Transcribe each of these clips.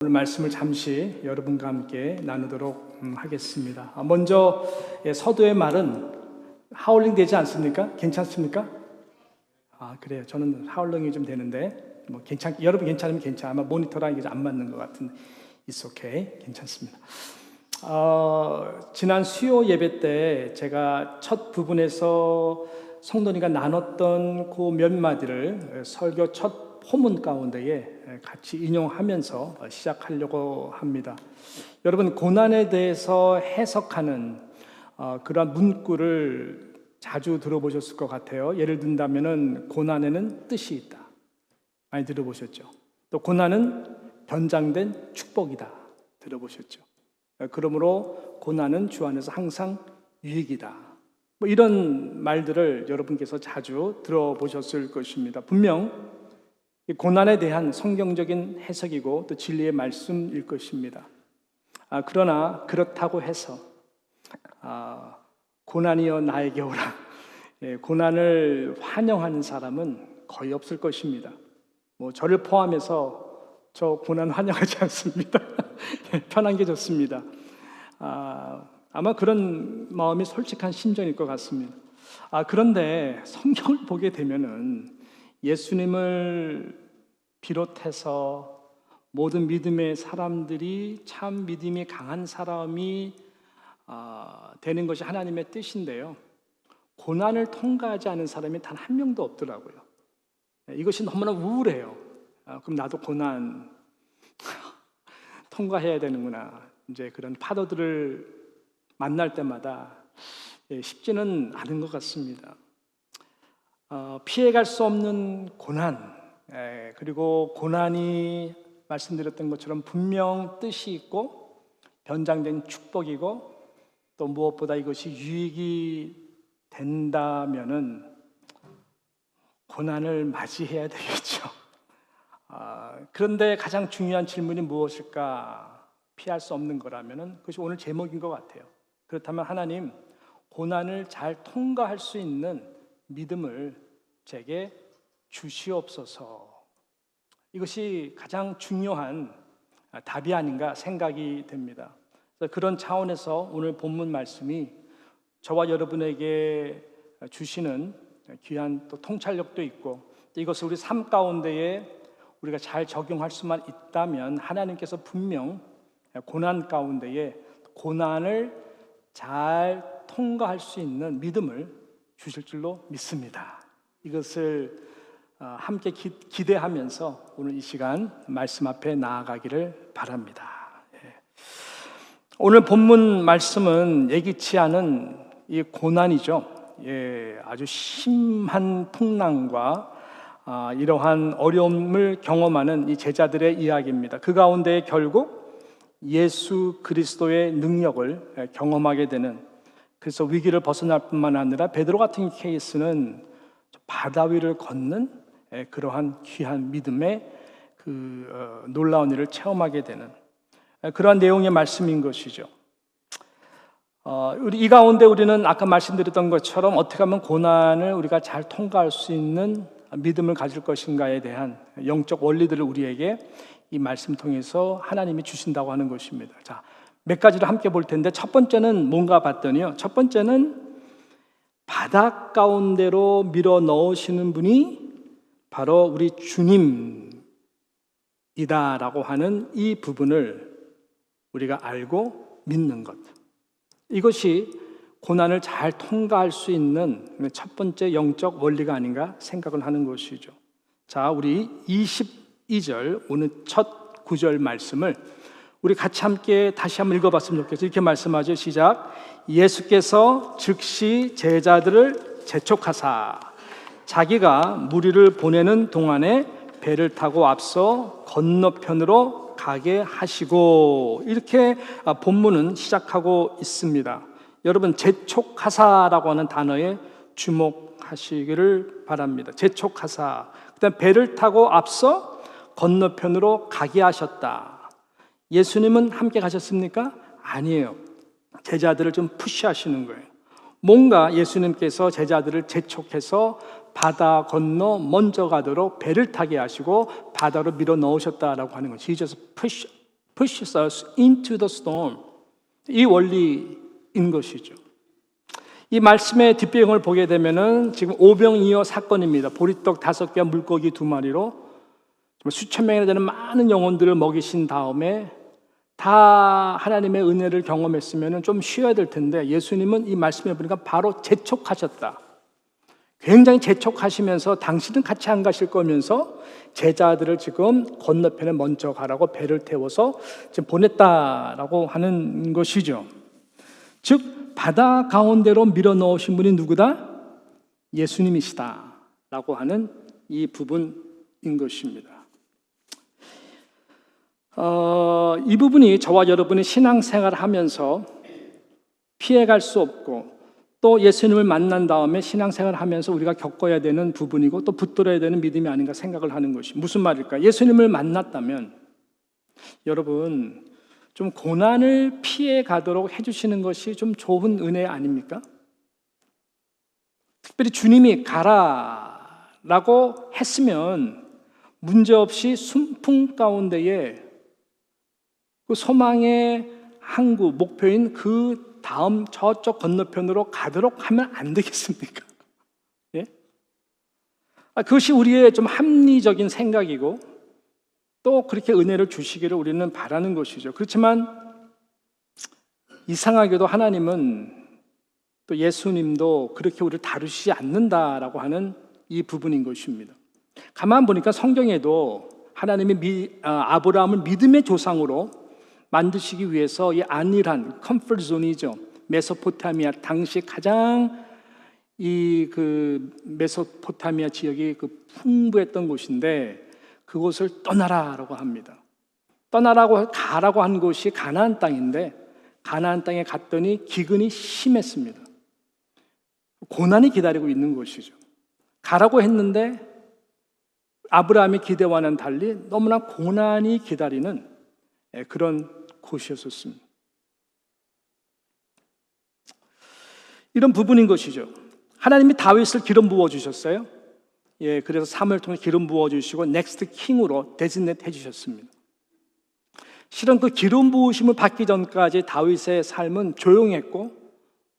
오늘 말씀을 잠시 여러분과 함께 나누도록 하겠습니다. 먼저 서두의 말은 하울링 되지 않습니까? 괜찮습니까? 그래요. 저는 하울링이 좀 되는데 여러분 괜찮으면 괜찮아. 아마 모니터랑 이게 안 맞는 것 같은데 It's okay. 괜찮습니다. 지난 수요 예배 때 제가 첫 부분에서 성도님과 나눴던 그 몇 마디를 설교 첫 포문 가운데에 같이 인용하면서 시작하려고 합니다. 여러분, 고난에 대해서 해석하는 그러한 문구를 자주 들어보셨을 것 같아요. 예를 든다면은 고난에는 뜻이 있다. 많이 들어보셨죠? 또 고난은 변장된 축복이다. 들어보셨죠? 그러므로 고난은 주 안에서 항상 유익이다. 이런 말들을 여러분께서 자주 들어보셨을 것입니다. 분명 고난에 대한 성경적인 해석이고 또 진리의 말씀일 것입니다. 그러나 그렇다고 해서 고난이여 나에게 오라, 고난을 환영하는 사람은 거의 없을 것입니다. 저를 포함해서 저 고난 환영하지 않습니다. 편한 게 좋습니다. 아마 그런 마음이 솔직한 심정일 것 같습니다. 그런데 성경을 보게 되면은 예수님을 비롯해서 모든 믿음의 사람들이 참 믿음이 강한 사람이 되는 것이 하나님의 뜻인데요. 고난을 통과하지 않은 사람이 단 한 명도 없더라고요. 이것이 너무나 우울해요. 그럼 나도 고난 통과해야 되는구나. 이제 그런 파도들을 만날 때마다 쉽지는 않은 것 같습니다. 피해갈 수 없는 고난, 그리고 고난이 말씀드렸던 것처럼 분명 뜻이 있고 변장된 축복이고 또 무엇보다 이것이 유익이 된다면은 고난을 맞이해야 되겠죠. 그런데 가장 중요한 질문이 무엇일까? 피할 수 없는 거라면은 그것이 오늘 제목인 것 같아요. 그렇다면 하나님, 고난을 잘 통과할 수 있는 믿음을 제게 주시옵소서. 이것이 가장 중요한 답이 아닌가 생각이 됩니다. 그런 차원에서 오늘 본문 말씀이 저와 여러분에게 주시는 귀한 또 통찰력도 있고 이것을 우리 삶 가운데에 우리가 잘 적용할 수만 있다면 하나님께서 분명 고난 가운데에 고난을 잘 통과할 수 있는 믿음을 주실 줄로 믿습니다. 이것을 함께 기대하면서 오늘 이 시간 말씀 앞에 나아가기를 바랍니다. 오늘 본문 말씀은 예기치 않은 이 고난이죠. 아주 심한 풍랑과 이러한 어려움을 경험하는 이 제자들의 이야기입니다. 그 가운데 결국 예수 그리스도의 능력을 경험하게 되는, 그래서 위기를 벗어날 뿐만 아니라 베드로 같은 케이스는 바다 위를 걷는 그러한 귀한 믿음의 그 놀라운 일을 체험하게 되는 그러한 내용의 말씀인 것이죠. 이 가운데 우리는 아까 말씀드렸던 것처럼 어떻게 하면 고난을 우리가 잘 통과할 수 있는 믿음을 가질 것인가에 대한 영적 원리들을 우리에게 이 말씀 통해서 하나님이 주신다고 하는 것입니다. 자, 몇 가지를 함께 볼 텐데 첫 번째는 뭔가 봤더니요. 첫 번째는 바다 가운데로 밀어 넣으시는 분이 바로 우리 주님이다라고 하는 이 부분을 우리가 알고 믿는 것. 이것이 고난을 잘 통과할 수 있는 첫 번째 영적 원리가 아닌가 생각을 하는 것이죠. 자, 우리 22절 오늘 첫 구절 말씀을 우리 같이 함께 다시 한번 읽어봤으면 좋겠어요. 이렇게 말씀하죠. 시작. 예수께서 즉시 제자들을 재촉하사 자기가 무리를 보내는 동안에 배를 타고 앞서 건너편으로 가게 하시고, 이렇게 본문은 시작하고 있습니다. 여러분, 재촉하사라고 하는 단어에 주목하시기를 바랍니다. 재촉하사, 그다음 배를 타고 앞서 건너편으로 가게 하셨다. 예수님은 함께 가셨습니까? 아니에요. 제자들을 좀 푸시하시는 거예요. 뭔가 예수님께서 제자들을 재촉해서 바다 건너 먼저 가도록 배를 타게 하시고 바다로 밀어 넣으셨다라고 하는 것이 Jesus push pushes us into the storm. 이 원리인 것이죠. 이 말씀의 뒷배경을 보게 되면은 지금 오병이어 사건입니다. 보리떡 5개와 물고기 2마리로 수천 명이나 되는 많은 영혼들을 먹이신 다음에 다 하나님의 은혜를 경험했으면 좀 쉬어야 될 텐데 예수님은 이 말씀에 보니까 바로 재촉하셨다. 굉장히 재촉하시면서 당신은 같이 안 가실 거면서 제자들을 지금 건너편에 먼저 가라고 배를 태워서 지금 보냈다라고 하는 것이죠. 즉 바다 가운데로 밀어넣으신 분이 누구다? 예수님이시다라고 하는 이 부분인 것입니다. 이 부분이 저와 여러분이 신앙생활을 하면서 피해갈 수 없고 또 예수님을 만난 다음에 신앙생활을 하면서 우리가 겪어야 되는 부분이고 또 붙들어야 되는 믿음이 아닌가 생각을 하는 것이 무슨 말일까? 예수님을 만났다면 여러분 좀 고난을 피해 가도록 해주시는 것이 좀 좋은 은혜 아닙니까? 특별히 주님이 가라라고 했으면 문제없이 순풍 가운데에 그 소망의 항구, 목표인 그 다음 저쪽 건너편으로 가도록 하면 안 되겠습니까? 예? 그것이 우리의 좀 합리적인 생각이고 또 그렇게 은혜를 주시기를 우리는 바라는 것이죠. 그렇지만 이상하게도 하나님은 또 예수님도 그렇게 우리를 다루시지 않는다라고 하는 이 부분인 것입니다. 가만 보니까 성경에도 하나님이 아브라함을 믿음의 조상으로 만드시기 위해서 이 안일한 컴포트 존이죠. 메소포타미아 당시 가장 그 메소포타미아 지역이 그 풍부했던 곳인데 그곳을 떠나라라고 합니다. 가라고 한 곳이 가나안 땅인데 가나안 땅에 갔더니 기근이 심했습니다. 고난이 기다리고 있는 곳이죠. 가라고 했는데 아브라함의 기대와는 달리 너무나 고난이 기다리는 그런 곳이었습니다. 이런 부분인 것이죠. 하나님이 다윗을 기름 부어 주셨어요. 그래서 사무엘 통해 기름 부어 주시고 넥스트 킹으로 데지네이트 해 주셨습니다. 실은 그 기름 부으심을 받기 전까지 다윗의 삶은 조용했고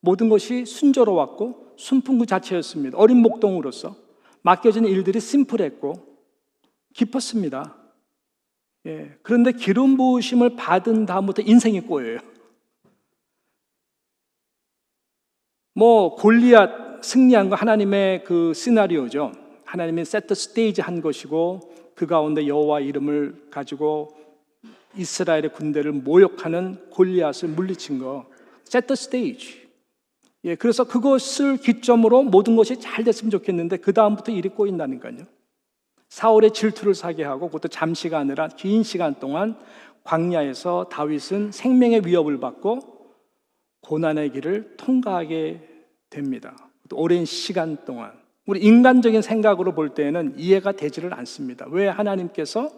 모든 것이 순조로웠고 순풍 그 자체였습니다. 어린 목동으로서 맡겨진 일들이 심플했고 깊었습니다. 그런데 기름 부으심을 받은 다음부터 인생이 꼬여요. 골리앗 승리한 거 하나님의 그 시나리오죠. 하나님이 세트 스테이지 한 것이고 그 가운데 여호와 이름을 가지고 이스라엘의 군대를 모욕하는 골리앗을 물리친 거 세트 스테이지. 그래서 그것을 기점으로 모든 것이 잘 됐으면 좋겠는데 그 다음부터 일이 꼬인다니까요. 사울의 질투를 사게 하고 그것도 잠시가 아니라 긴 시간 동안 광야에서 다윗은 생명의 위협을 받고 고난의 길을 통과하게 됩니다. 또 오랜 시간 동안 우리 인간적인 생각으로 볼 때는 이해가 되지를 않습니다. 왜 하나님께서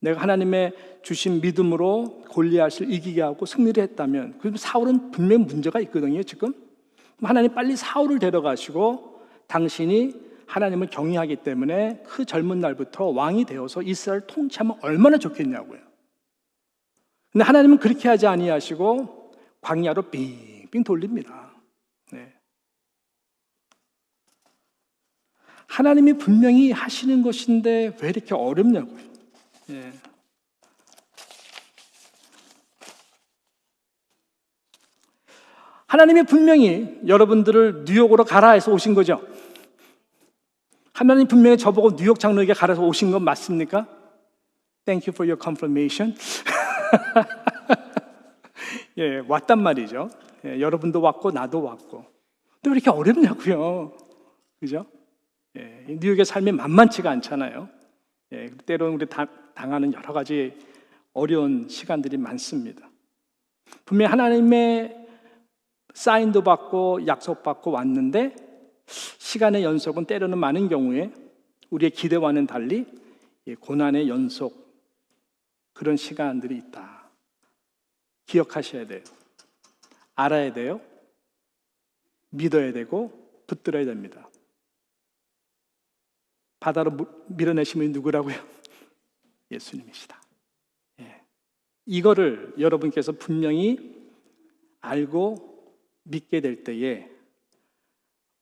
내가 하나님의 주신 믿음으로 골리앗을 이기게 하고 승리를 했다면 그럼 사울은 분명히 문제가 있거든요. 지금 하나님 빨리 사울을 데려가시고 당신이 하나님을 경외하기 때문에 그 젊은 날부터 왕이 되어서 이스라엘 통치하면 얼마나 좋겠냐고요. 근데 하나님은 그렇게 하지 아니하시고 광야로 빙빙 돌립니다. 하나님이 분명히 하시는 것인데 왜 이렇게 어렵냐고요. 하나님이 분명히 여러분들을 뉴욕으로 가라 해서 오신 거죠. 하나님 분명히 저보고 뉴욕 장로에게 가라서 오신 건 맞습니까? Thank you for your confirmation. 왔단 말이죠. 여러분도 왔고 나도 왔고. 또 왜 이렇게 어렵냐고요. 그죠? 뉴욕의 삶이 만만치가 않잖아요. 때로는 우리 당하는 여러 가지 어려운 시간들이 많습니다. 분명히 하나님의 사인도 받고 약속받고 왔는데 시간의 연속은 때로는 많은 경우에 우리의 기대와는 달리 고난의 연속 그런 시간들이 있다. 기억하셔야 돼요. 알아야 돼요. 믿어야 되고 붙들어야 됩니다. 바다로 밀어내신 분이 누구라고요? 예수님이시다. 이거를 여러분께서 분명히 알고 믿게 될 때에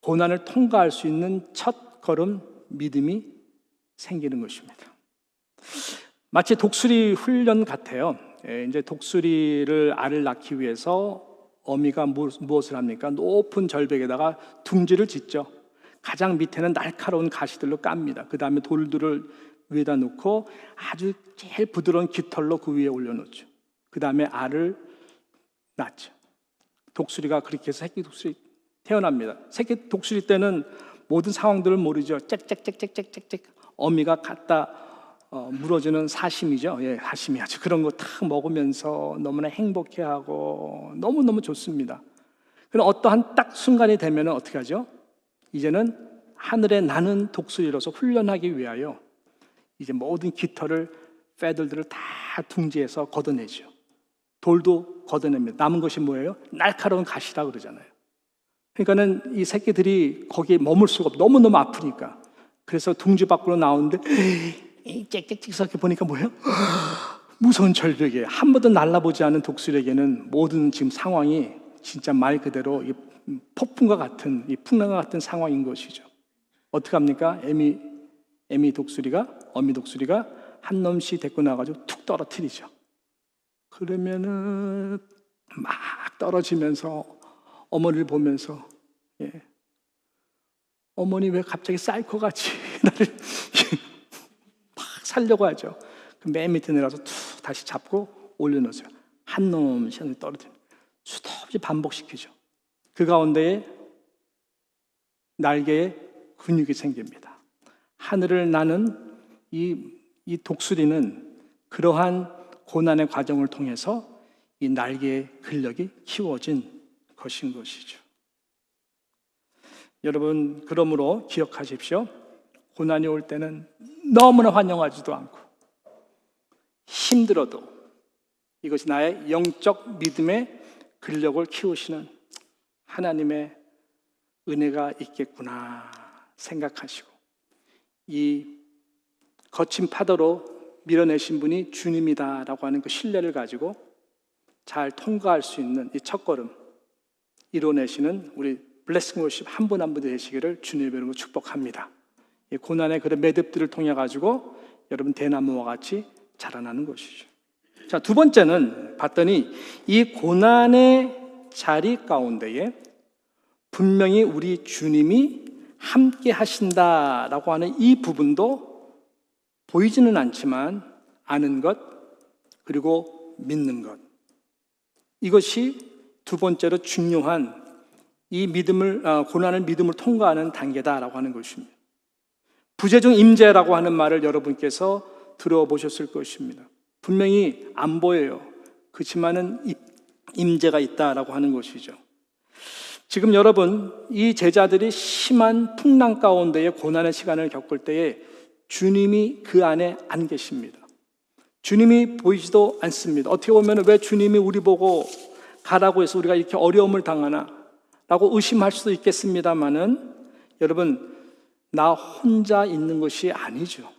고난을 통과할 수 있는 첫 걸음 믿음이 생기는 것입니다. 마치 독수리 훈련 같아요. 이제 독수리를 알을 낳기 위해서 어미가 무엇을 합니까? 높은 절벽에다가 둥지를 짓죠. 가장 밑에는 날카로운 가시들로 깝니다. 그 다음에 돌들을 위에다 놓고 아주 제일 부드러운 깃털로 그 위에 올려놓죠. 그 다음에 알을 낳죠. 독수리가 그렇게 해서 새끼 독수리 태어납니다. 새끼 독수리 때는 모든 상황들을 모르죠. 짹짹짹짹짹짹 어미가 갖다 물어주는 사심이죠. 예, 사심이 아주 그런 거 탁 먹으면서 너무나 행복해하고 너무너무 좋습니다. 그럼 어떠한 딱 순간이 되면 어떻게 하죠? 이제는 하늘에 나는 독수리로서 훈련하기 위하여 이제 모든 깃털을 패들들을 다 둥지에서 걷어내죠. 돌도 걷어냅니다. 남은 것이 뭐예요? 날카로운 가시라 그러잖아요. 그러니까는 이 새끼들이 거기에 머물 수가 없고 너무너무 아프니까. 그래서 둥지 밖으로 나오는데 짹짹짹 보니까 뭐예요? 무서운 절벽에 한 번도 날아보지 않은 독수리에게는 모든 지금 상황이 진짜 말 그대로 폭풍과 같은 이 풍랑과 같은 상황인 것이죠. 어떻게 합니까? 어미 독수리가 한 놈씩 데리고 나가지고 툭 떨어뜨리죠. 그러면은 막 떨어지면서 어머니를 보면서 어머니 왜 갑자기 사이코같이 나를 막 살려고 하죠. 그 맨 밑에 내려서 툭 다시 잡고 올려놓으세요. 한 놈씩 떨어뜨리면 수도 없이 반복시키죠. 그 가운데에 날개에 근육이 생깁니다. 하늘을 나는 이 독수리는 그러한 고난의 과정을 통해서 이 날개의 근력이 키워진 것인 것이죠. 여러분, 그러므로 기억하십시오. 고난이 올 때는 너무나 환영하지도 않고 힘들어도 이것이 나의 영적 믿음의 근력을 키우시는 하나님의 은혜가 있겠구나 생각하시고 이 거친 파도로 밀어내신 분이 주님이다라고 하는 그 신뢰를 가지고 잘 통과할 수 있는 이 첫걸음 이뤄내시는 우리 블레싱 워십 한 분 한 분 되시기를 주님의 이름으로 축복합니다. 이 고난의 그런 매듭들을 통해 가지고 여러분 대나무와 같이 자라나는 것이죠. 자, 두 번째는 봤더니 이 고난의 자리 가운데에 분명히 우리 주님이 함께 하신다라고 하는 이 부분도 보이지는 않지만 아는 것 그리고 믿는 것, 이것이 두 번째로 중요한 이 고난을 믿음을 통과하는 단계다라고 하는 것입니다. 부재중 임재라고 하는 말을 여러분께서 들어보셨을 것입니다. 분명히 안 보여요. 그렇지만은 임재가 있다라고 하는 것이죠. 지금 여러분, 이 제자들이 심한 풍랑 가운데에 고난의 시간을 겪을 때에 주님이 그 안에 안 계십니다. 주님이 보이지도 않습니다. 어떻게 보면 왜 주님이 우리 보고 가라고 해서 우리가 이렇게 어려움을 당하나 라고 의심할 수도 있겠습니다만은 여러분, 나 혼자 있는 것이 아니죠.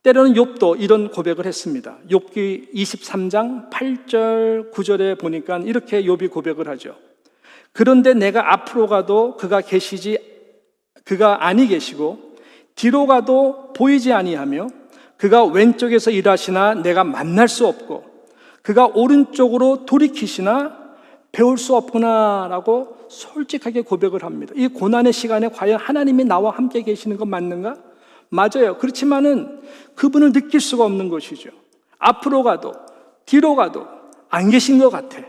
때로는 욥도 이런 고백을 했습니다. 욥기 23장 8절 9절에 보니까 이렇게 욥이 고백을 하죠. 그런데 내가 앞으로 가도 그가 아니 계시고 뒤로 가도 보이지 아니하며 그가 왼쪽에서 일하시나 내가 만날 수 없고 그가 오른쪽으로 돌이키시나 배울 수 없구나라고 솔직하게 고백을 합니다. 이 고난의 시간에 과연 하나님이 나와 함께 계시는 건 맞는가? 맞아요. 그렇지만은 그분을 느낄 수가 없는 것이죠. 앞으로 가도 뒤로 가도 안 계신 것 같아.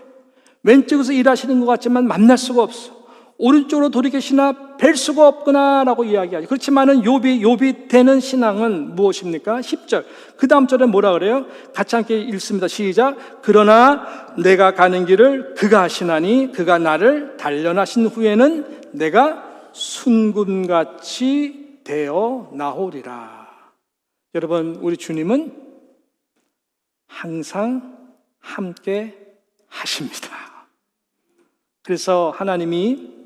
왼쪽에서 일하시는 것 같지만 만날 수가 없어. 오른쪽으로 돌이키시나 뵐 수가 없구나라고 이야기하죠. 그렇지만은 욥이 되는 신앙은 무엇입니까? 10절. 그 다음 절에 뭐라 그래요? 같이 함께 읽습니다. 시작. 그러나 내가 가는 길을 그가 하시나니 그가 나를 단련하신 후에는 내가 순금같이 되어 나오리라. 여러분, 우리 주님은 항상 함께 하십니다. 그래서 하나님이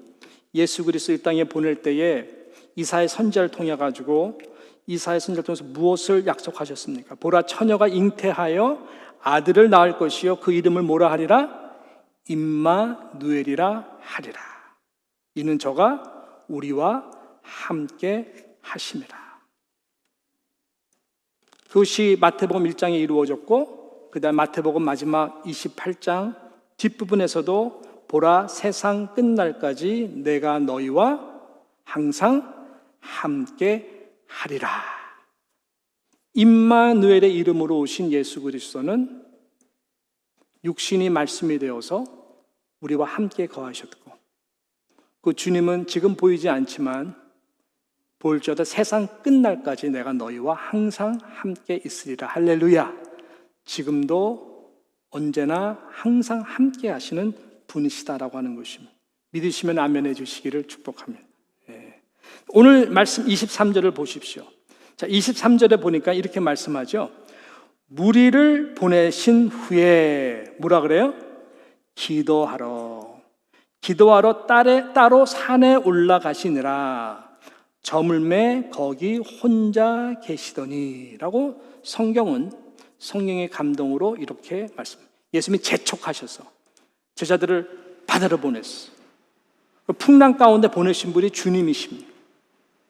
예수 그리스도 이 땅에 보낼 때에 이사야 선지자를 통해 가지고 이사야 선지자를 통해서 무엇을 약속하셨습니까? 보라 처녀가 잉태하여 아들을 낳을 것이요 그 이름을 뭐라 하리라? 임마누엘이라 하리라. 이는 저가 우리와 함께 하심이라. 그것이 마태복음 1장에 이루어졌고 그 다음 마태복음 마지막 28장 뒷부분에서도 보라 세상 끝날까지 내가 너희와 항상 함께 하리라. 임마누엘의 이름으로 오신 예수 그리스도는 육신이 말씀이 되어서 우리와 함께 거하셨고 그 주님은 지금 보이지 않지만 볼지어다 세상 끝날까지 내가 너희와 항상 함께 있으리라. 할렐루야. 지금도 언제나 항상 함께 하시는 분이시다라고 하는 것입니다. 믿으시면 아멘해 주시기를 축복합니다. 오늘 말씀 23절을 보십시오. 자, 23절에 보니까 이렇게 말씀하죠. 무리를 보내신 후에 뭐라 그래요? 기도하러 따로 산에 올라가시니라. 저물매 거기 혼자 계시더니 라고 성령의 감동으로 이렇게 말씀합니다. 예수님이 재촉하셔서 제자들을 바다로 보냈어. 풍랑 가운데 보내신 분이 주님이십니다.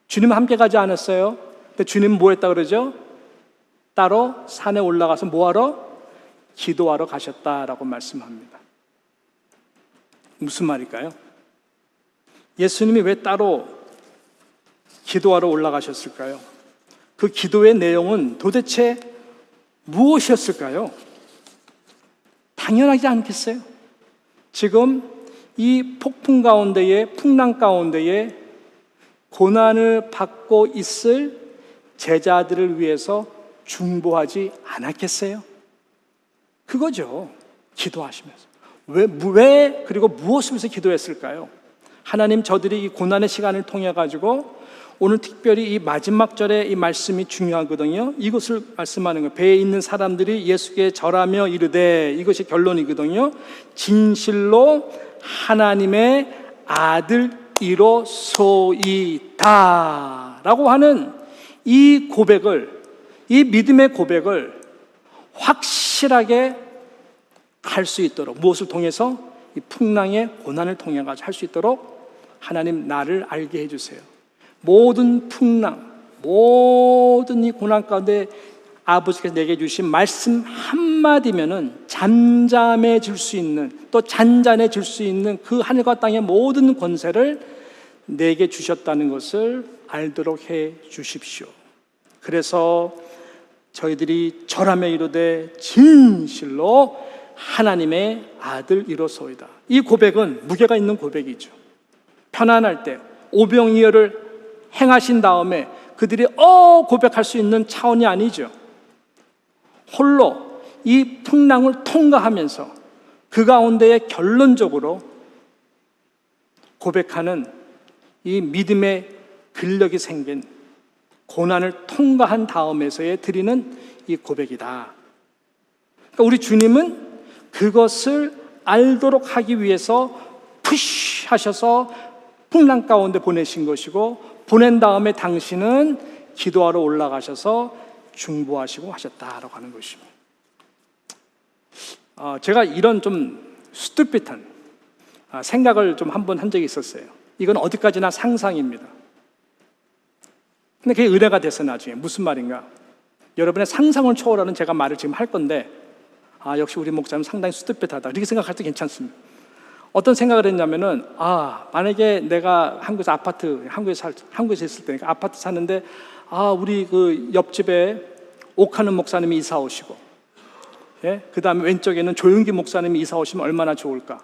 주님은 함께 가지 않았어요. 근데 주님은 뭐 했다 그러죠? 따로 산에 올라가서 뭐하러? 기도하러 가셨다라고 말씀합니다. 무슨 말일까요? 예수님이 왜 따로 기도하러 올라가셨을까요? 그 기도의 내용은 도대체 무엇이었을까요? 당연하지 않겠어요? 지금 이 폭풍 가운데에, 풍랑 가운데에 고난을 받고 있을 제자들을 위해서 중보하지 않았겠어요? 그거죠. 기도하시면서. 왜 그리고 무엇을 위해서 기도했을까요? 하나님, 저들이 이 고난의 시간을 통해 가지고 오늘 특별히 이 마지막 절에 이 말씀이 중요하거든요. 이것을 말씀하는 거예요. 배에 있는 사람들이 예수께 절하며 이르되, 이것이 결론이거든요. 진실로 하나님의 아들이로소이다 라고 하는 이 고백을, 이 믿음의 고백을 확실하게 할 수 있도록, 무엇을 통해서? 이 풍랑의 고난을 통해 가지고 할 수 있도록 하나님, 나를 알게 해주세요. 모든 풍랑, 모든 이 고난 가운데 아버지께서 내게 주신 말씀 한마디면은 잠잠해질 수 있는, 또 잔잔해질 수 있는 그 하늘과 땅의 모든 권세를 내게 주셨다는 것을 알도록 해 주십시오. 그래서 저희들이 절하며 이르되 진실로 하나님의 아들이로소이다. 이 고백은 무게가 있는 고백이죠. 편안할 때 오병이어를 행하신 다음에 그들이 고백할 수 있는 차원이 아니죠. 홀로 이 풍랑을 통과하면서 그 가운데에 결론적으로 고백하는 이 믿음의 근력이 생긴 고난을 통과한 다음에서의 드리는 이 고백이다. 그러니까 우리 주님은 그것을 알도록 하기 위해서 푸시 하셔서 풍랑 가운데 보내신 것이고, 보낸 다음에 당신은 기도하러 올라가셔서 중보하시고 하셨다라고 하는 것입니다. 제가 이런 좀 스투핏한 생각을 좀 한 번 한 적이 있었어요. 이건 어디까지나 상상입니다. 근데 그게 은혜가 됐어. 나중에 무슨 말인가, 여러분의 상상을 초월하는 제가 말을 지금 할 건데, 역시 우리 목사님 상당히 스투핏하다 이렇게 생각할 때 괜찮습니다. 어떤 생각을 했냐면은, 만약에 내가 한국에서 있을 때니까 아파트 사는데, 우리 그 옆집에 옥하는 목사님이 이사 오시고, 그 다음에 왼쪽에는 조용기 목사님이 이사 오시면 얼마나 좋을까.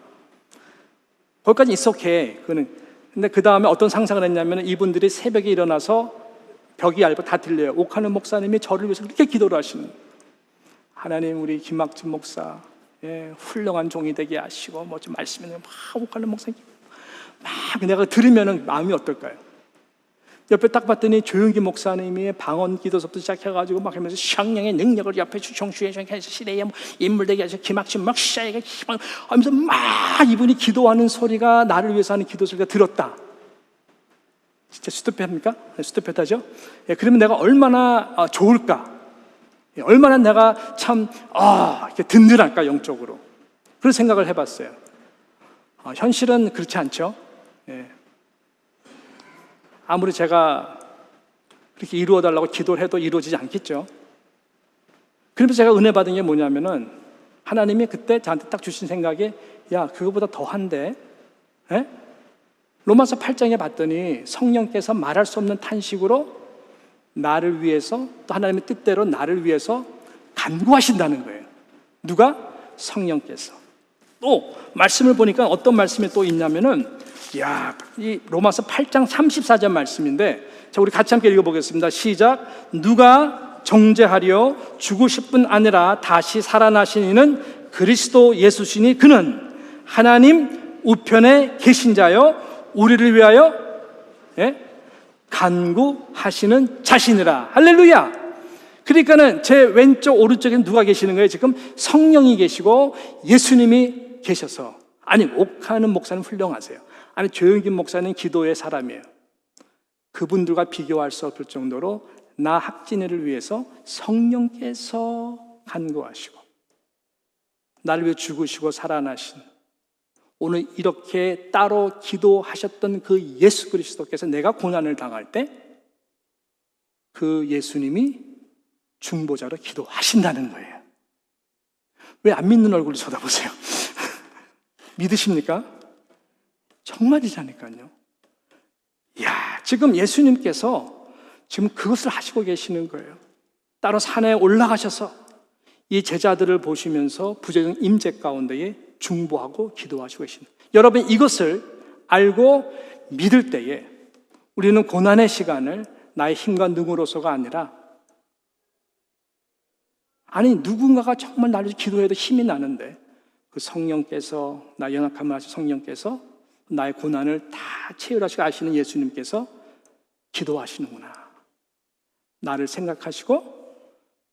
거기까지 있었게. 근데 그 다음에 어떤 상상을 했냐면, 이분들이 새벽에 일어나서 벽이 얇아 다 들려요. 옥하는 목사님이 저를 위해서 그렇게 기도를 하시는 거예요. 하나님, 우리 김학진 목사 훌륭한 종이 되게 하시고, 뭐 좀 말씀이 막 옥하는 목사님 막 내가 들으면 마음이 어떨까요? 옆에 딱 봤더니 조용기 목사님이 방언 기도서부터 시작해가지고 막 하면서 성령의 능력을 옆에 주청주해서 시대에 인물되게 하셔 김학진 목사에게 하면서 막 이분이 기도하는 소리가 나를 위해서 하는 기도 소리가 들었다. 진짜 스투핏합니까? 스투핏하죠? 그러면 내가 얼마나 좋을까? 얼마나 내가 참 이렇게 든든할까 영적으로. 그런 생각을 해봤어요. 현실은 그렇지 않죠. 예. 아무리 제가 그렇게 이루어달라고 기도를 해도 이루어지지 않겠죠. 그러면서 제가 은혜 받은 게 뭐냐면은 하나님이 그때 저한테 딱 주신 생각이 야, 그거보다 더한데, 예? 로마서 8장에 봤더니 성령께서 말할 수 없는 탄식으로 나를 위해서, 또 하나님의 뜻대로 나를 위해서 간구하신다는 거예요. 누가? 성령께서. 또 말씀을 보니까 어떤 말씀이 또 있냐면은 이 로마서 8장 34절 말씀인데, 자, 우리 같이 함께 읽어보겠습니다. 시작. 누가 정죄하려 죽고 싶은 아니라 다시 살아나신 이는 그리스도 예수시니 그는 하나님 우편에 계신 자요 우리를 위하여 간구하시는 자신이라. 할렐루야. 그러니까는 제 왼쪽 오른쪽에 누가 계시는 거예요? 지금 성령이 계시고 예수님이 계셔서. 아니, 옥하는 목사는 훌륭하세요. 아니, 조영긴 목사는 기도의 사람이에요. 그분들과 비교할 수 없을 정도로 나 학진이를 위해서 성령께서 간구하시고 나를 위해 죽으시고 살아나신, 오늘 이렇게 따로 기도하셨던 그 예수 그리스도께서 내가 고난을 당할 때 그 예수님이 중보자로 기도하신다는 거예요. 왜 안 믿는 얼굴을 쳐다보세요? 믿으십니까? 정말이라니까요. 지금 예수님께서 지금 그것을 하시고 계시는 거예요. 따로 산에 올라가셔서 이 제자들을 보시면서 부재중 임재 가운데에 중보하고 기도하시고 계시는 거예요. 여러분, 이것을 알고 믿을 때에 우리는 고난의 시간을 나의 힘과 능으로서가 아니라, 아니, 누군가가 정말 나를 기도해도 힘이 나는데 그 성령께서, 나 연약함을 아시는 성령께서 나의 고난을 다 체휼하시고 아시는 예수님께서 기도하시는구나. 나를 생각하시고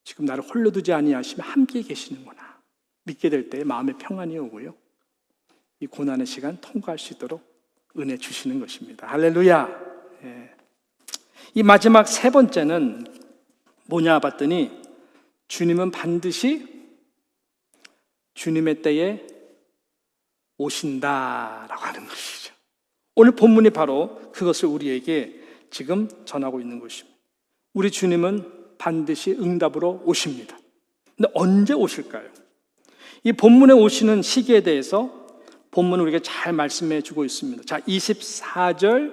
지금 나를 홀로 두지 아니하시며 함께 계시는구나. 믿게 될 때 마음의 평안이 오고요. 이 고난의 시간 통과할 수 있도록 은혜 주시는 것입니다. 할렐루야. 이 마지막 세 번째는 뭐냐 봤더니 주님은 반드시 주님의 때에 오신다라고 하는 것이죠. 오늘 본문이 바로 그것을 우리에게 지금 전하고 있는 것입니다. 우리 주님은 반드시 응답으로 오십니다. 근데 언제 오실까요? 이 본문에 오시는 시기에 대해서 본문은 우리에게 잘 말씀해 주고 있습니다. 자, 24절,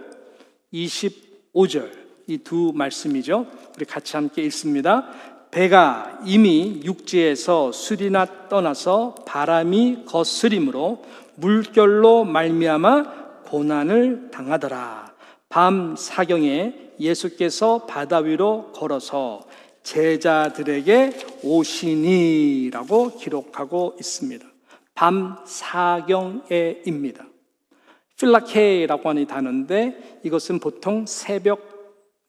25절 이 두 말씀이죠. 우리 같이 함께 읽습니다. 배가 이미 육지에서 수리나 떠나서 바람이 거스림으로 물결로 말미암아 고난을 당하더라. 밤 사경에 예수께서 바다 위로 걸어서 제자들에게 오시니라고 기록하고 있습니다. 밤 사경에입니다. 필라케라고 하는 단어인데 이것은 보통 새벽,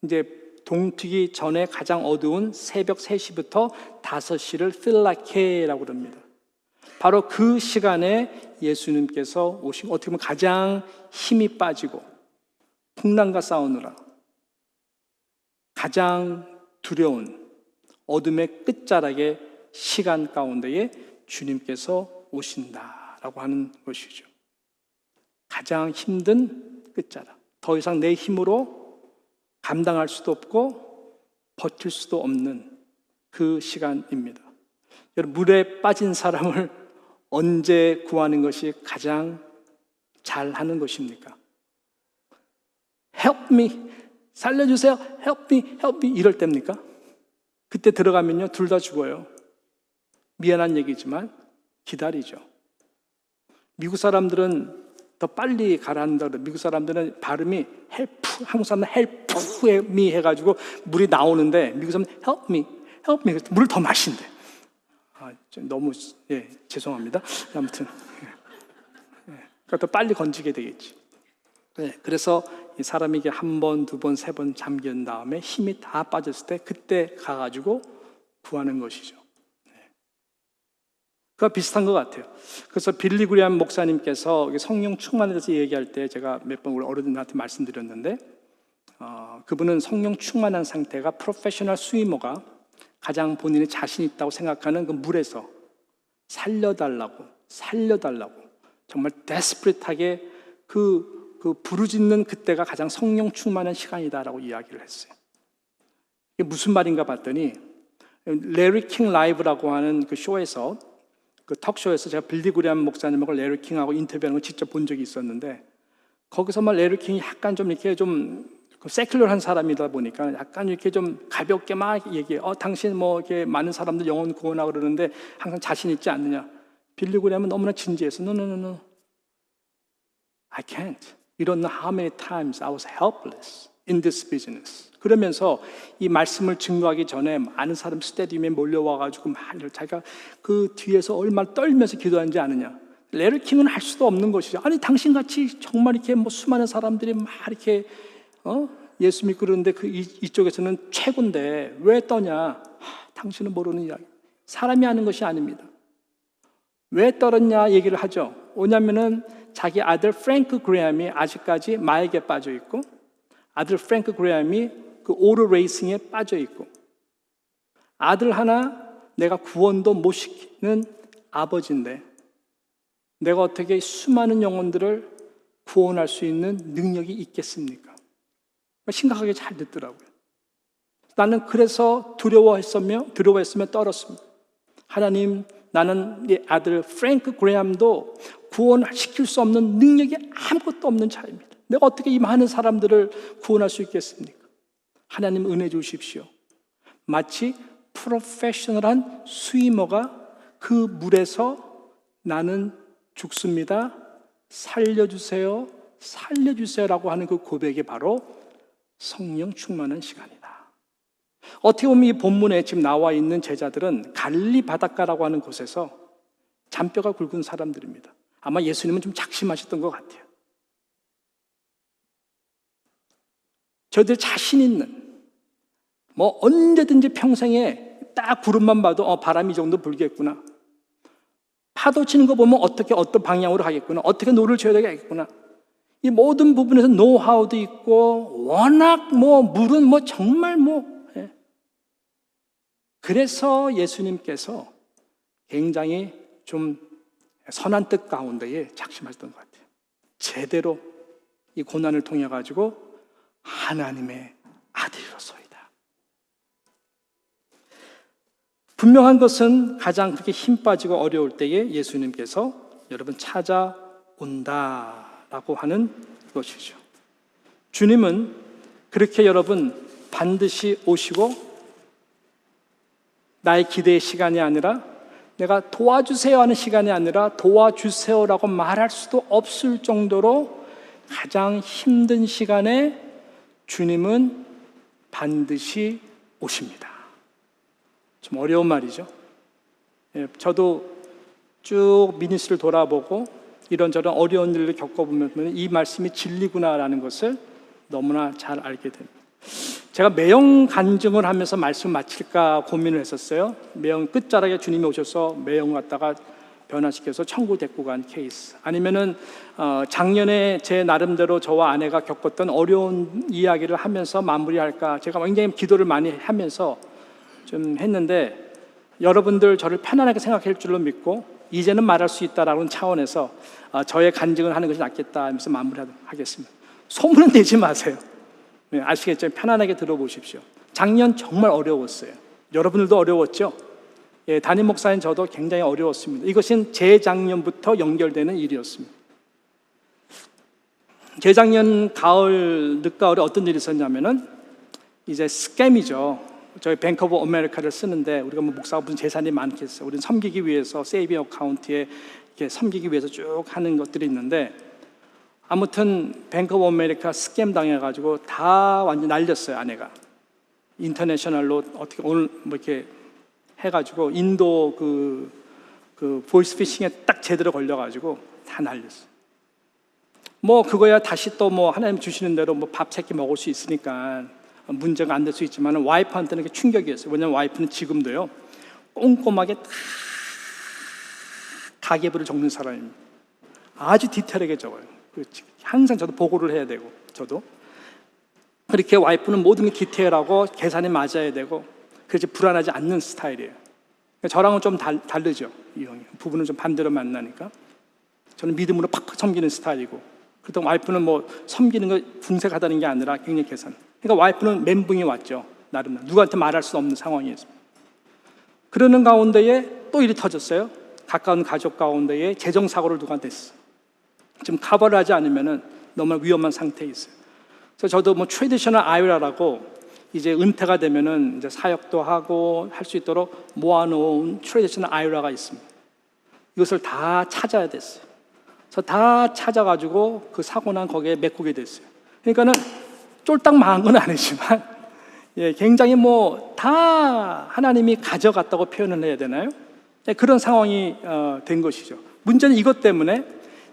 이제 동트기 전에 가장 어두운 새벽 3시부터 5시를 필라케라고 합니다. 바로 그 시간에 예수님께서 오신, 어떻게 보면 가장 힘이 빠지고 풍랑과 싸우느라 가장 두려운 어둠의 끝자락의 시간 가운데에 주님께서 오신다라고 하는 것이죠. 가장 힘든 끝자락, 더 이상 내 힘으로 감당할 수도 없고 버틸 수도 없는 그 시간입니다. 여러분, 물에 빠진 사람을 언제 구하는 것이 가장 잘하는 것입니까? Help me, 살려주세요. Help me, help me 이럴 때입니까? 그때 들어가면요, 둘 다 죽어요. 미안한 얘기지만 기다리죠. 미국 사람들은 더 빨리 가라앉는다 그래요. 미국 사람들은 발음이 help, 한국 사람은 help me 해가지고 물이 나오는데 미국 사람은 help me, help me 물을 더 마신대. 너무 죄송합니다. 아무튼 그러니까 더 빨리 건지게 되겠지. 그래서 이 사람이 이게 한 번, 두 번, 세 번 잠긴 다음에 힘이 다 빠졌을 때 그때 가가지고 구하는 것이죠. 그와 비슷한 것 같아요. 그래서 빌리 그리함 목사님께서 성령 충만에 대해서 얘기할 때 제가 몇 번 우리 어른들한테 말씀드렸는데, 그분은 성령 충만한 상태가 프로페셔널 스위머가 가장 본인이 자신 있다고 생각하는 그 물에서 살려달라고 정말 데스프릿하게 그 부르짖는 그때가 가장 성령 충만한 시간이다라고 이야기를 했어요. 이게 무슨 말인가 봤더니 레리 킹 라이브라고 하는 그 쇼에서, 그 턱쇼에서 제가 빌리 그레이엄 목사님하고 레리 킹하고 인터뷰하는 걸 직접 본 적이 있었는데, 거기서 막 레리 킹이 약간 좀 이렇게 좀 세큘러한 사람이다 보니까 약간 이렇게 좀 가볍게 막 얘기해. 당신 뭐 이렇게 많은 사람들 영혼 구원하고 그러는데 항상 자신 있지 않느냐. 빌리 그레이엄은 너무나 진지해서 No. I can't. You don't know how many times I was helpless in this business. 그러면서 이 말씀을 증거하기 전에 많은 사람 스테디움에 몰려와가지고 자기가 그 뒤에서 얼마나 떨면서 기도하는지 아느냐. 레리 킹은 할 수도 없는 것이죠. 아니 당신같이 정말 이렇게 뭐 수많은 사람들이 막 이렇게 예수 믿고 그러는데 이쪽에서는 최고인데 왜 떠냐? 당신은 모르는 이야기. 사람이 하는 것이 아닙니다. 왜 떨었냐 얘기를 하죠. 왜냐면은 자기 아들 프랭크 그레이엄이 아직까지 마약에 빠져 있고, 아들 프랭크 그레이엄이 그 오르 레이싱에 빠져 있고, 아들 하나 내가 구원도 못 시키는 아버지인데 내가 어떻게 수많은 영혼들을 구원할 수 있는 능력이 있겠습니까? 심각하게 잘 듣더라고요. 나는 그래서 두려워했으며 떨었습니다. 하나님, 나는 내 아들 프랭크 그레이엄도 구원시킬 수 없는 능력이 아무것도 없는 자입니다. 내가 어떻게 이 많은 사람들을 구원할 수 있겠습니까? 하나님 은혜 주십시오. 마치 프로페셔널한 스위머가 그 물에서 나는 죽습니다. 살려주세요. 살려주세요라고 하는 그 고백이 바로 성령 충만한 시간이다. 어떻게 보면 이 본문에 지금 나와 있는 제자들은 갈릴리 바닷가라고 하는 곳에서 잔뼈가 굵은 사람들입니다. 아마 예수님은 좀 작심하셨던 것 같아요. 저들 자신 있는, 뭐 언제든지 평생에 딱 구름만 봐도 바람이 정도 불겠구나, 파도 치는 거 보면 어떤 방향으로 가겠구나, 어떻게 노를 져야 되겠구나, 이 모든 부분에서 노하우도 있고 워낙 물은 정말 그래서 예수님께서 굉장히 좀 선한 뜻 가운데에 작심하셨던 것 같아요. 제대로 이 고난을 통해 가지고 하나님의 아들이로소이다. 분명한 것은 가장 그렇게 힘 빠지고 어려울 때에 예수님께서 여러분 찾아온다라고 하는 것이죠. 주님은 그렇게 여러분 반드시 오시고 나의 기대의 시간이 아니라, 내가 도와주세요 하는 시간이 아니라 도와주세요라고 말할 수도 없을 정도로 가장 힘든 시간에 주님은 반드시 오십니다. 좀 어려운 말이죠. 저도 쭉 미니스트를 돌아보고 이런저런 어려운 일을 겪어보면 이 말씀이 진리구나라는 것을 너무나 잘 알게 됩니다. 제가 매형 간증을 하면서 말씀 마칠까 고민을 했었어요. 매형 끝자락에 주님이 오셔서 매형 갖다가 변화시켜서 천국 데리고 간 케이스, 아니면은 작년에 제 나름대로 저와 아내가 겪었던 어려운 이야기를 하면서 마무리할까, 제가 굉장히 기도를 많이 하면서 좀 했는데, 여러분들 저를 편안하게 생각할 줄로 믿고 이제는 말할 수 있다라는 차원에서 저의 간증을 하는 것이 낫겠다 하면서 마무리하겠습니다. 소문은 내지 마세요. 네, 아시겠죠? 편안하게 들어보십시오. 작년 정말 어려웠어요. 여러분들도 어려웠죠? 예, 담임 목사님 저도 굉장히 어려웠습니다. 이것은 재작년부터 연결되는 일이었습니다. 재작년 가을, 늦가을에 어떤 일이 있었냐면은 이제 스캠이죠. 저희 뱅크 오브 아메리카를 쓰는데 우리가 목사가 무슨 재산이 많겠어요. 우리는 섬기기 위해서 세이빙 어카운트에 이렇게 섬기기 위해서 쭉 하는 것들이 있는데, 아무튼 뱅크 오브 아메리카 스캠 당해가지고 다 완전 날렸어요. 아내가 인터내셔널로 어떻게 오늘 이렇게 해가지고 인도 그 보이스피싱에 딱 제대로 걸려가지고 다 날렸어요. 그거야 다시 또 하나님 주시는 대로 밥 세끼 먹을 수 있으니까 문제가 안 될 수 있지만 와이프한테는 그게 충격이었어요. 왜냐하면 와이프는 지금도요 꼼꼼하게 다 가계부를 적는 사람입니다. 아주 디테일하게 적어요. 항상 저도 보고를 해야 되고, 저도 그렇게 와이프는 모든 게 디테일하고 계산이 맞아야 되고, 그래서 불안하지 않는 스타일이에요. 그러니까 저랑은 좀 다르죠. 이 형이. 부부는 좀 반대로 만나니까. 저는 믿음으로 팍팍 섬기는 스타일이고, 그렇다고 와이프는 뭐 섬기는 거 궁색하다는 게 아니라 굉장히 계산. 그러니까 와이프는 멘붕이 왔죠. 나름 누구한테 말할 수 없는 상황이었습니다. 그러는 가운데에 또 일이 터졌어요. 가까운 가족 가운데에 재정사고를 누구한테 했어. 지금 커버를 하지 않으면은 너무 위험한 상태에 있어요. 그래서 저도 뭐 트래디셔널 아이라라고 이제 은퇴가 되면은 이제 사역도 하고 할 수 있도록 모아놓은 트래디셔널 아이라가 있습니다. 이것을 다 찾아야 됐어요. 그래서 다 찾아가지고 그 사고 난 거기에 메꾸게 됐어요. 그러니까는 쫄딱 망한 건 아니지만, 예, 굉장히 뭐 다 하나님이 가져갔다고 표현을 해야 되나요? 네, 그런 상황이 된 것이죠. 문제는 이것 때문에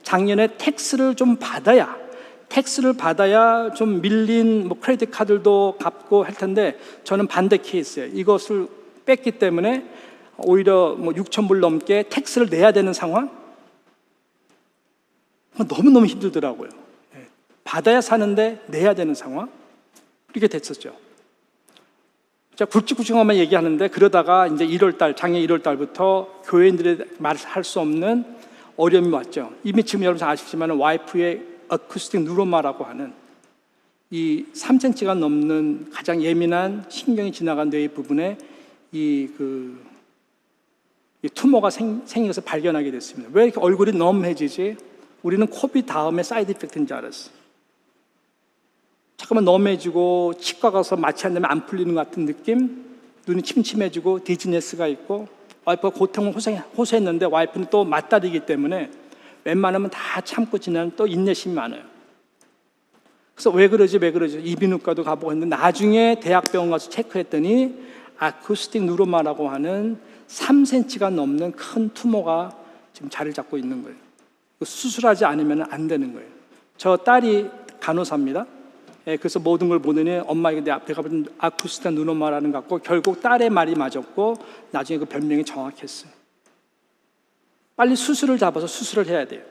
작년에 텍스를 받아야 좀 밀린 뭐 크레딧 카드도 갚고 할 텐데, 저는 반대 케이스예요. 이것을 뺐기 때문에 오히려 뭐 6,000불 넘게 텍스를 내야 되는 상황? 너무너무 힘들더라고요. 받아야 사는데 내야 되는 상황? 이렇게 됐었죠. 제가 굵직굵직하게만 얘기하는데, 그러다가 이제 작년 1월 달부터 교회인들이 말할 수 없는 어려움이 왔죠. 이미 지금 여러분 아시지만 와이프의 어쿠스틱 누로마라고 하는 이 3cm가 넘는 가장 예민한 신경이 지나간 뇌의 부분에 이 투머가 생겨서 발견하게 됐습니다. 왜 이렇게 얼굴이 넘해지지? 우리는 코비드 다음에 사이드 이펙트인 줄 알았어. 잠깐만 넘해지고 치과 가서 마취 안 되면 안 풀리는 것 같은 느낌, 눈이 침침해지고 디즈니스가 있고, 와이프가 고통을 호소했는데 와이프는 또 맞다리기 때문에 웬만하면 다 참고 지내는 또 인내심이 많아요. 그래서 왜 그러지 이비인후과도 가보고 했는데, 나중에 대학병원 가서 체크했더니 아쿠스틱 누로마라고 하는 3cm가 넘는 큰 투머가 지금 자리를 잡고 있는 거예요. 수술하지 않으면 안 되는 거예요. 저 딸이 간호사입니다. 그래서 모든 걸 보더니 엄마에게 내가 본 아쿠스틱 누로마라는 것 같고, 결국 딸의 말이 맞았고 나중에 그 별명이 정확했어요. 빨리 수술을 잡아서 수술을 해야 돼요.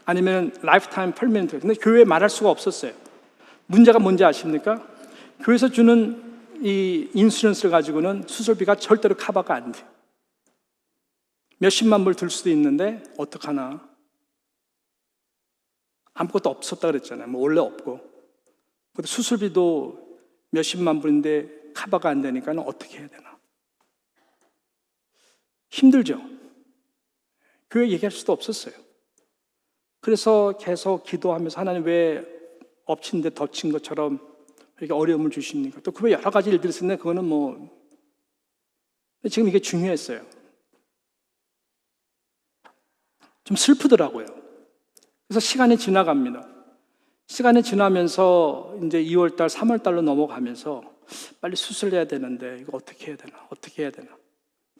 아니면 라이프타임 퍼머넌트. 근데 교회에 말할 수가 없었어요. 문제가 뭔지 아십니까? 교회에서 주는 이 인슈런스를 가지고는 수술비가 절대로 커버가 안 돼요. 몇십만 불 들 수도 있는데 어떡하나. 아무것도 없었다 그랬잖아요. 뭐 원래 없고. 근데 수술비도 몇십만 불인데 커버가 안 되니까 어떻게 해야 되나. 힘들죠. 교회 얘기할 수도 없었어요. 그래서 계속 기도하면서, 하나님 왜 엎친 데 덮친 것처럼 이렇게 어려움을 주십니까? 또 그 외 여러 가지 일들이 있었는데 그거는 뭐 지금 이게 중요했어요. 좀 슬프더라고요. 그래서 시간이 지나갑니다. 시간이 지나면서 이제 2월달, 3월달로 넘어가면서 빨리 수술해야 되는데 이거 어떻게 해야 되나.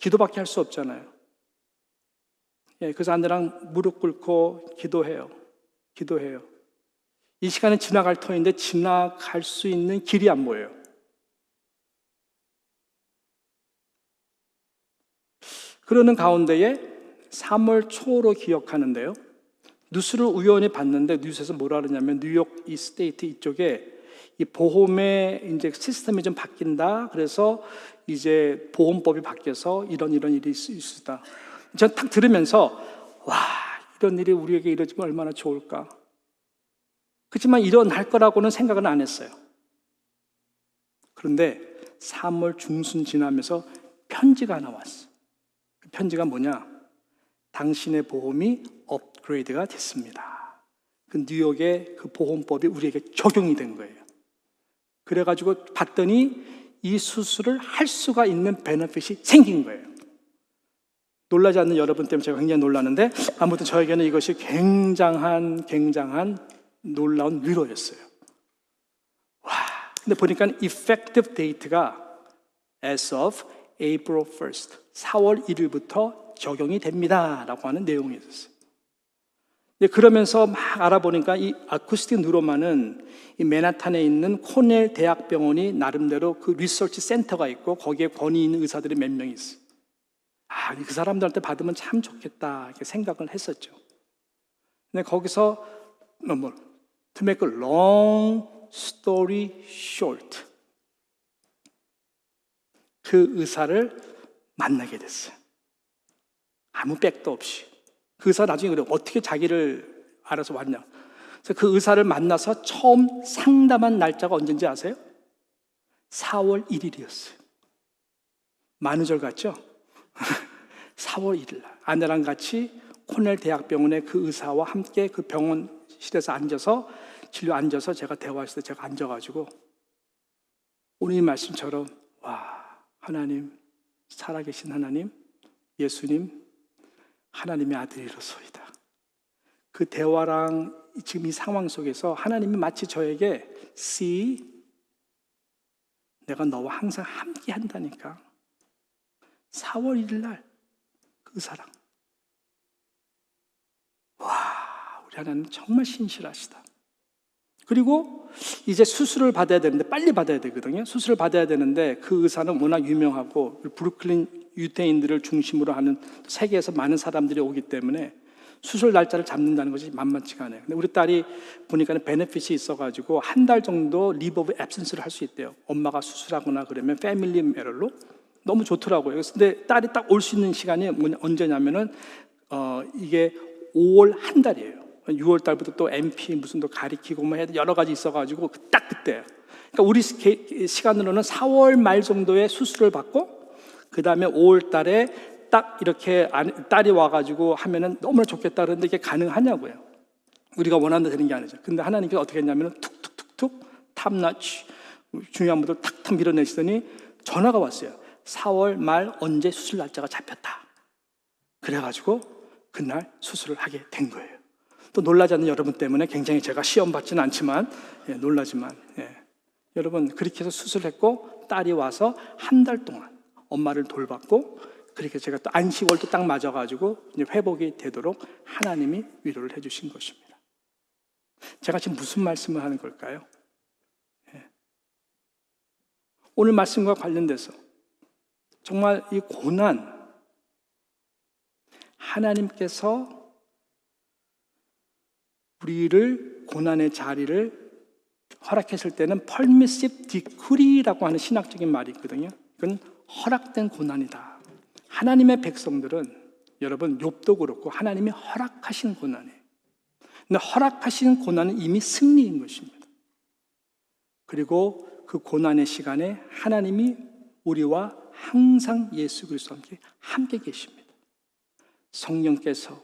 기도밖에 할 수 없잖아요. 예, 그래서 아내랑 무릎 꿇고 기도해요. 이 시간이 지나갈 터인데 지나갈 수 있는 길이 안 보여요. 그러는 가운데에 3월 초로 기억하는데요. 뉴스를 우연히 봤는데, 뉴스에서 뭐라 그러냐면 뉴욕 이 스테이트 이쪽에 이 보험의 이제 시스템이 좀 바뀐다. 그래서 이제 보험법이 바뀌어서 이런 일이 있었다. 전 딱 들으면서 와, 이런 일이 우리에게 이루어지면 얼마나 좋을까. 그렇지만 일어날 거라고는 생각은 안 했어요. 그런데 3월 중순 지나면서 편지가 하나 왔어. 그 편지가 뭐냐? 당신의 보험이 업그레이드가 됐습니다. 그 뉴욕의 그 보험법이 우리에게 적용이 된 거예요. 그래가지고 봤더니 이 수술을 할 수가 있는 베네핏이 생긴 거예요. 놀라지 않는 여러분 때문에 제가 굉장히 놀랐는데, 아무튼 저에게는 이것이 굉장한 놀라운 위로였어요. 와, 근데 보니까 effective date가 as of April 1st, 4월 1일부터 적용이 됩니다 라고 하는 내용이 있었어요. 그러면서 막 알아보니까 이 아쿠스틱 누로마는 이 맨하탄에 있는 코넬 대학병원이 나름대로 그 리서치 센터가 있고, 거기에 권위 있는 의사들이 몇 명 있어요. 그 사람들한테 받으면 참 좋겠다 이렇게 생각을 했었죠. 근데 거기서 to make a long story short, 그 의사를 만나게 됐어요. 아무 백도 없이. 그 의사 나중에 그래요. 어떻게 자기를 알아서 왔냐. 그래서 그 의사를 만나서 처음 상담한 날짜가 언제인지 아세요? 4월 1일이었어요. 만우절 같죠? 4월 1일 날 아내랑 같이 코넬 대학병원의 그 의사와 함께 그 병원실에서 앉아서 진료 앉아서 제가 대화했을 때 제가 앉아가지고 오늘 이 말씀처럼 와, 하나님, 살아계신 하나님, 예수님, 하나님의 아들이로소이다. 그 대화랑 지금 이 상황 속에서 하나님이 마치 저에게 See, 내가 너와 항상 함께 한다니까. 4월 1일 날 그 사랑. 와, 우리 하나님 정말 신실하시다. 그리고 이제 수술을 받아야 되는데 빨리 받아야 되거든요. 수술을 받아야 되는데 그 의사는 워낙 유명하고 브루클린 유태인들을 중심으로 하는 세계에서 많은 사람들이 오기 때문에 수술 날짜를 잡는다는 것이 만만치가 않아요. 근데 우리 딸이 보니까 베네핏이 있어가지고 한 달 정도 리브 오브 앱센스를 할 수 있대요. 엄마가 수술하거나 그러면 패밀리 메럴로 너무 좋더라고요. 근데 딸이 딱 올 수 있는 시간이 언제냐면은 이게 5월 한 달이에요. 6월 달부터 또 MP 무슨 또 가리키고 뭐 여러 가지 있어가지고 딱 그때예요. 그러니까 우리 시간으로는 4월 말 정도에 수술을 받고 그 다음에 5월 달에 딱 이렇게 딸이 와가지고 하면은 너무나 좋겠다 그러는데 이게 가능하냐고요. 우리가 원한다 되는 게 아니죠. 근데 하나님께서 어떻게 했냐면은 툭툭툭툭 탑나치 중요한 분들 탁탁 밀어내시더니 전화가 왔어요. 4월 말 언제 수술 날짜가 잡혔다. 그래가지고 그날 수술을 하게 된 거예요. 또 놀라지 않는 여러분 때문에 굉장히 제가 시험 받지는 않지만 놀라지만 여러분 그렇게 해서 수술했고 딸이 와서 한 달 동안 엄마를 돌봤고 그렇게 제가 또 안식월도 딱 맞아가지고 이제 회복이 되도록 하나님이 위로를 해주신 것입니다. 제가 지금 무슨 말씀을 하는 걸까요? 오늘 말씀과 관련돼서 정말 이 고난 하나님께서 우리를 고난의 자리를 허락했을 때는 permissive decree라고 하는 신학적인 말이 있거든요. 그건 허락된 고난이다. 하나님의 백성들은 여러분 욥도 그렇고 하나님이 허락하신 고난이에요. 근데 허락하신 고난은 이미 승리인 것입니다. 그리고 그 고난의 시간에 하나님이 우리와 항상 예수 그리스도와 함께 계십니다. 성령께서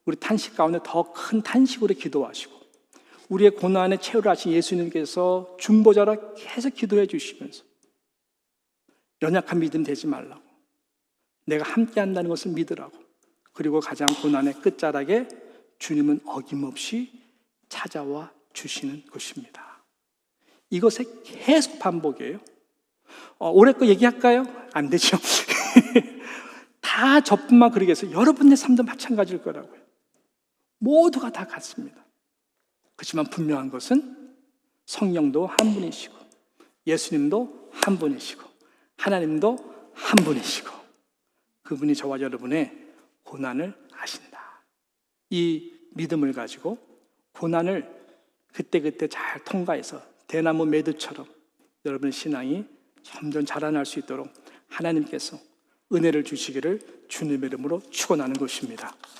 우리 탄식 가운데 더 큰 탄식으로 기도하시고 우리의 고난에 채우려 하신 예수님께서 중보자로 계속 기도해 주시면서 연약한 믿음 되지 말라고 내가 함께 한다는 것을 믿으라고 그리고 가장 고난의 끝자락에 주님은 어김없이 찾아와 주시는 것입니다. 이것의 계속 반복이에요. 올해 거 얘기할까요? 안 되죠. 다 저뿐만 그러겠어요. 여러분의 삶도 마찬가지일 거라고요. 모두가 다 같습니다. 그렇지만 분명한 것은 성령도 한 분이시고 예수님도 한 분이시고 하나님도 한 분이시고 그분이 저와 여러분의 고난을 아신다. 이 믿음을 가지고 고난을 그때그때 잘 통과해서 대나무 매듭처럼 여러분의 신앙이 점점 자라날 수 있도록 하나님께서 은혜를 주시기를 주님의 이름으로 축원하는 것입니다.